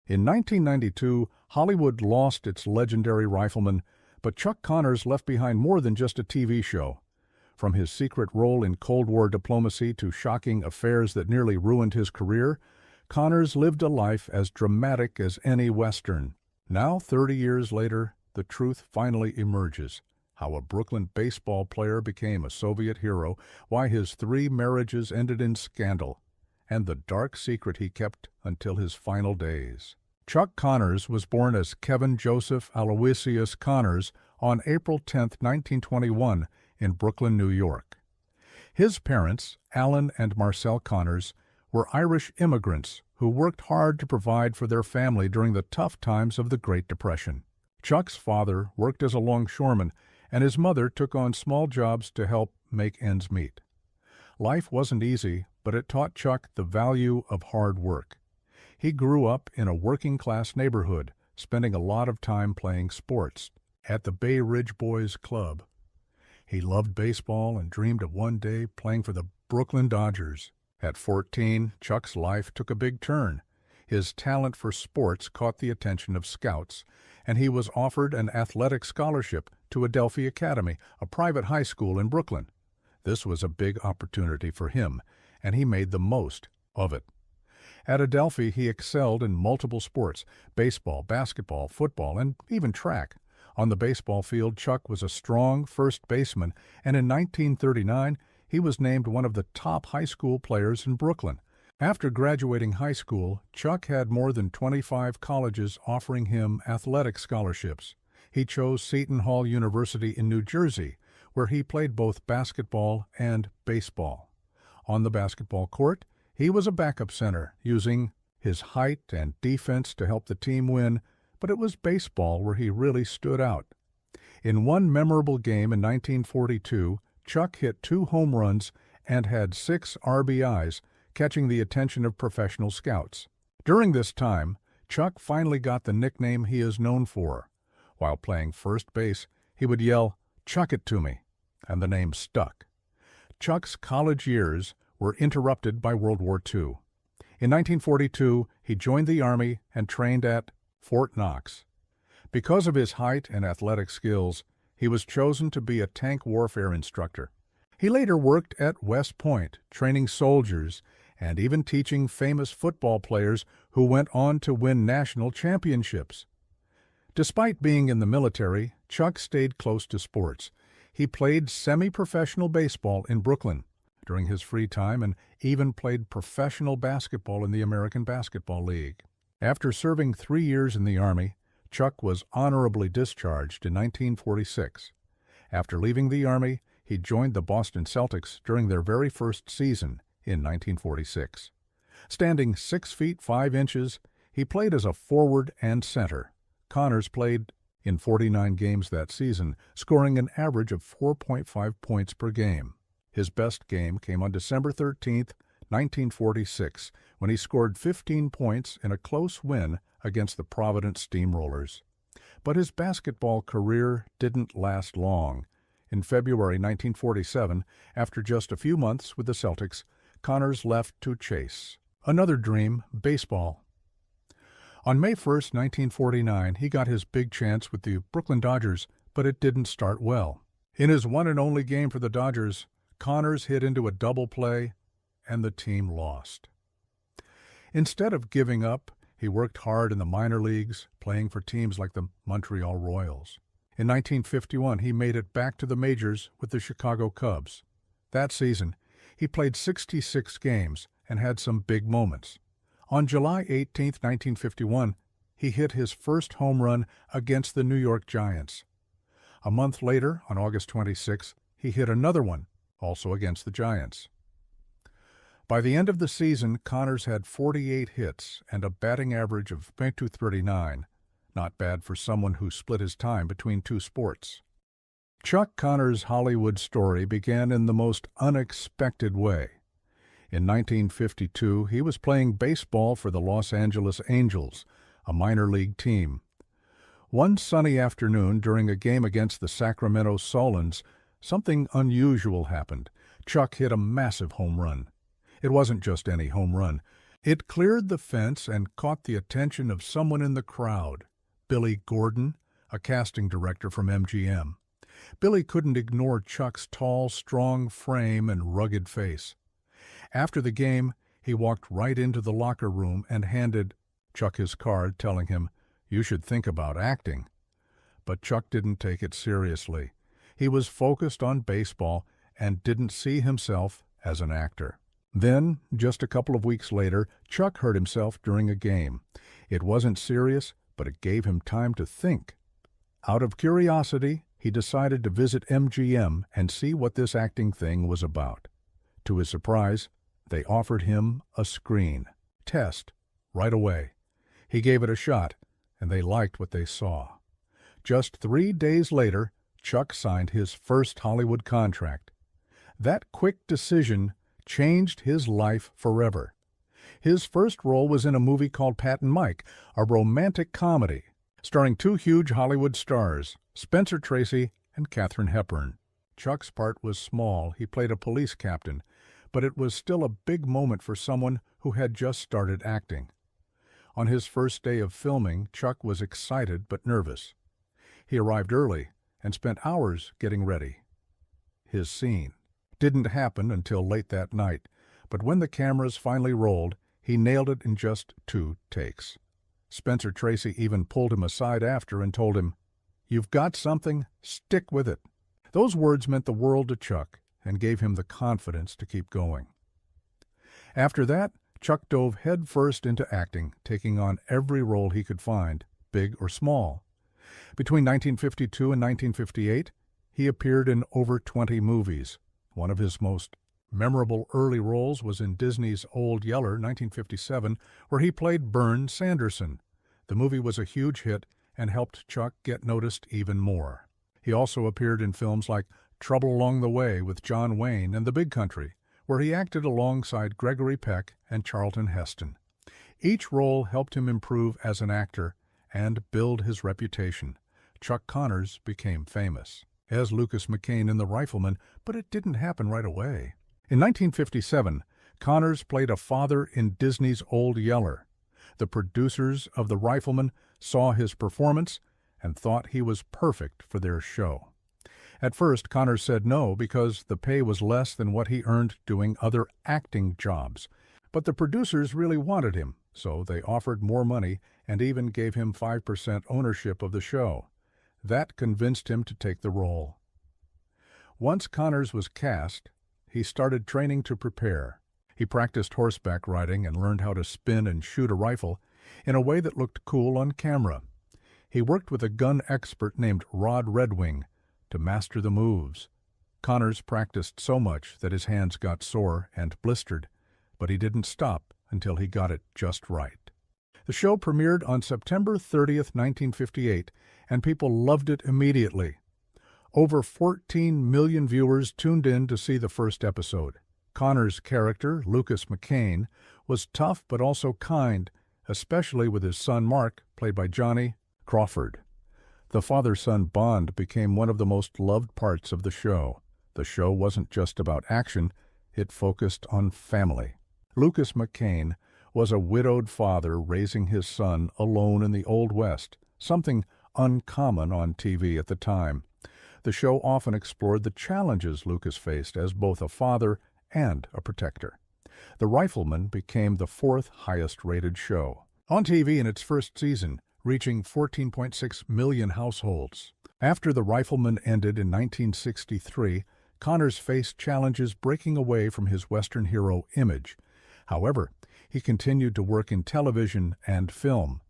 In 1992, Hollywood lost its legendary Rifleman, but Chuck Connors left behind more than just a TV show. From his secret role in Cold War diplomacy to shocking affairs that nearly ruined his career, Connors lived a life as dramatic as any Western. Now, 30 years later, the truth finally emerges. How a Brooklyn baseball player became a Soviet hero, why his 3 marriages ended in scandal, and the dark secret he kept until his final days. Chuck Connors was born as Kevin Joseph Aloysius Connors on April 10, 1921, in Brooklyn, New York. His parents, Alan and Marcel Connors, were Irish immigrants who worked hard to provide for their family during the tough times of the Great Depression. Chuck's father worked as a longshoreman, and his mother took on small jobs to help make ends meet. Life wasn't easy, but it taught Chuck the value of hard work. He grew up in a working-class neighborhood, spending a lot of time playing sports at the Bay Ridge Boys Club. He loved baseball and dreamed of one day playing for the Brooklyn Dodgers. At 14, Chuck's life took a big turn. His talent for sports caught the attention of scouts, and he was offered an athletic scholarship to Adelphi Academy, a private high school in Brooklyn. This was a big opportunity for him, and he made the most of it. At Adelphi, he excelled in multiple sports: baseball, basketball, football, and even track. On the baseball field, Chuck was a strong first baseman, and in 1939, he was named one of the top high school players in Brooklyn. After graduating high school, Chuck had more than 25 colleges offering him athletic scholarships. He chose Seton Hall University in New Jersey, where he played both basketball and baseball. On the basketball court, he was a backup center, using his height and defense to help the team win, but it was baseball where he really stood out. In one memorable game in 1942, Chuck hit 2 home runs and had 6 RBIs, catching the attention of professional scouts. During this time, Chuck finally got the nickname he is known for. While playing first base, he would yell, "Chuck it to me," and the name stuck. Chuck's college years were interrupted by World War II. In 1942, he joined the Army and trained at Fort Knox. Because of his height and athletic skills, he was chosen to be a tank warfare instructor. He later worked at West Point, training soldiers and even teaching famous football players who went on to win national championships. Despite being in the military, Chuck stayed close to sports. He played semi-professional baseball in Brooklyn during his free time and even played professional basketball in the American Basketball League. After serving 3 years in the Army, Chuck was honorably discharged in 1946. After leaving the Army, he joined the Boston Celtics during their very first season in 1946. Standing 6 feet 5 inches, he played as a forward and center. Connors played in 49 games that season, scoring an average of 4.5 points per game. His best game came on December 13, 1946, when he scored 15 points in a close win against the Providence Steamrollers. But his basketball career didn't last long. In February 1947, after just a few months with the Celtics, Connors left to chase another dream: baseball. On May 1, 1949, he got his big chance with the Brooklyn Dodgers, but it didn't start well. In his one and only game for the Dodgers, Connors hit into a double play, and the team lost. Instead of giving up, he worked hard in the minor leagues, playing for teams like the Montreal Royals. In 1951, he made it back to the majors with the Chicago Cubs. That season, he played 66 games and had some big moments. On July 18, 1951, he hit his first home run against the New York Giants. A month later, on August 26, he hit another one, also against the Giants. By the end of the season, Connors had 48 hits and a batting average of .239, not bad for someone who split his time between 2 sports. Chuck Connors' Hollywood story began in the most unexpected way. In 1952, he was playing baseball for the Los Angeles Angels, a minor league team. One sunny afternoon during a game against the Sacramento Solons, something unusual happened. Chuck hit a massive home run. It wasn't just any home run. It cleared the fence and caught the attention of someone in the crowd, Billy Gordon, a casting director from MGM. Billy couldn't ignore Chuck's tall, strong frame and rugged face. After the game, he walked right into the locker room and handed Chuck his card, telling him, "You should think about acting." But Chuck didn't take it seriously. He was focused on baseball and didn't see himself as an actor. Then, just a couple of weeks later, Chuck hurt himself during a game. It wasn't serious, but it gave him time to think. Out of curiosity, he decided to visit MGM and see what this acting thing was about. To his surprise, they offered him a screen test right away. He gave it a shot, and they liked what they saw. Just 3 days later, Chuck signed his first Hollywood contract. That quick decision changed his life forever. His first role was in a movie called Pat and Mike, a romantic comedy, starring 2 huge Hollywood stars, Spencer Tracy and Katharine Hepburn. Chuck's part was small. He played a police captain, but it was still a big moment for someone who had just started acting. On his first day of filming, Chuck was excited but nervous. He arrived early and spent hours getting ready. His scene didn't happen until late that night, but when the cameras finally rolled, he nailed it in just 2 takes. Spencer Tracy even pulled him aside after and told him, "You've got something, stick with it." Those words meant the world to Chuck and gave him the confidence to keep going. After that, Chuck dove headfirst into acting, taking on every role he could find, big or small. Between 1952 and 1958, he appeared in over 20 movies. One of his most memorable early roles was in Disney's Old Yeller, 1957, where he played Bern Sanderson. The movie was a huge hit and helped Chuck get noticed even more. He also appeared in films like Trouble Along the Way with John Wayne and The Big Country, where he acted alongside Gregory Peck and Charlton Heston. Each role helped him improve as an actor and build his reputation. Chuck Connors became famous as Lucas McCain in The Rifleman, but it didn't happen right away. In 1957, Connors played a father in Disney's Old Yeller. The producers of The Rifleman saw his performance and thought he was perfect for their show. At first, Connors said no because the pay was less than what he earned doing other acting jobs. But the producers really wanted him, so they offered more money and even gave him 5% ownership of the show. That convinced him to take the role. Once Connors was cast, he started training to prepare. He practiced horseback riding and learned how to spin and shoot a rifle in a way that looked cool on camera. He worked with a gun expert named Rod Redwing to master the moves. Connors practiced so much that his hands got sore and blistered, but he didn't stop until he got it just right. The show premiered on September 30th, 1958, and people loved it immediately. Over 14 million viewers tuned in to see the first episode. Connors' character, Lucas McCain, was tough but also kind, especially with his son Mark, played by Johnny Crawford. The father-son bond became one of the most loved parts of the show. The show wasn't just about action, it focused on family. Lucas McCain was a widowed father raising his son alone in the Old West, something uncommon on TV at the time. The show often explored the challenges Lucas faced as both a father and a protector. The Rifleman became the 4th highest-rated show on TV in its first season, reaching 14.6 million households. After The Rifleman ended in 1963, Connors faced challenges breaking away from his Western hero image. However, he continued to work in television and film,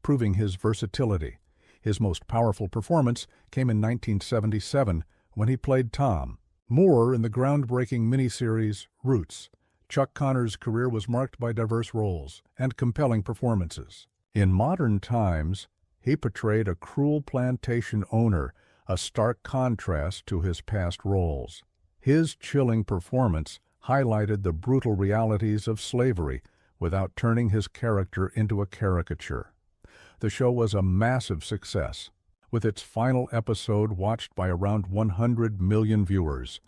proving his versatility. His most powerful performance came in 1977 when he played Tom. More in the groundbreaking miniseries Roots. Chuck Connors' career was marked by diverse roles and compelling performances. In modern times, he portrayed a cruel plantation owner, a stark contrast to his past roles. His chilling performance highlighted the brutal realities of slavery without turning his character into a caricature. The show was a massive success, with its final episode watched by around 100 million viewers.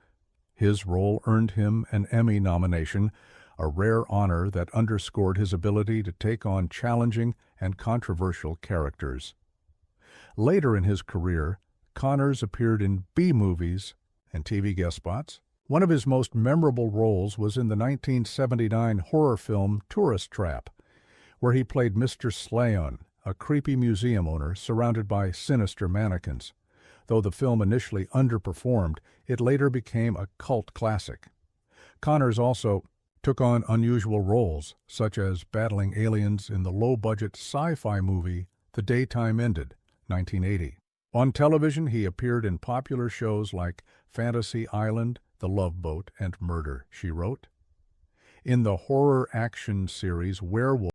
His role earned him an Emmy nomination, a rare honor that underscored his ability to take on challenging and controversial characters. Later in his career, Connors appeared in B-movies and TV guest spots. One of his most memorable roles was in the 1979 horror film Tourist Trap, where he played Mr. Slayon, a creepy museum owner surrounded by sinister mannequins. Though the film initially underperformed, it later became a cult classic. Connors also took on unusual roles, such as battling aliens in the low-budget sci-fi movie The Day Time Ended, 1980. On television, he appeared in popular shows like Fantasy Island, The Love Boat, and Murder, She Wrote. In the horror action series Werewolf,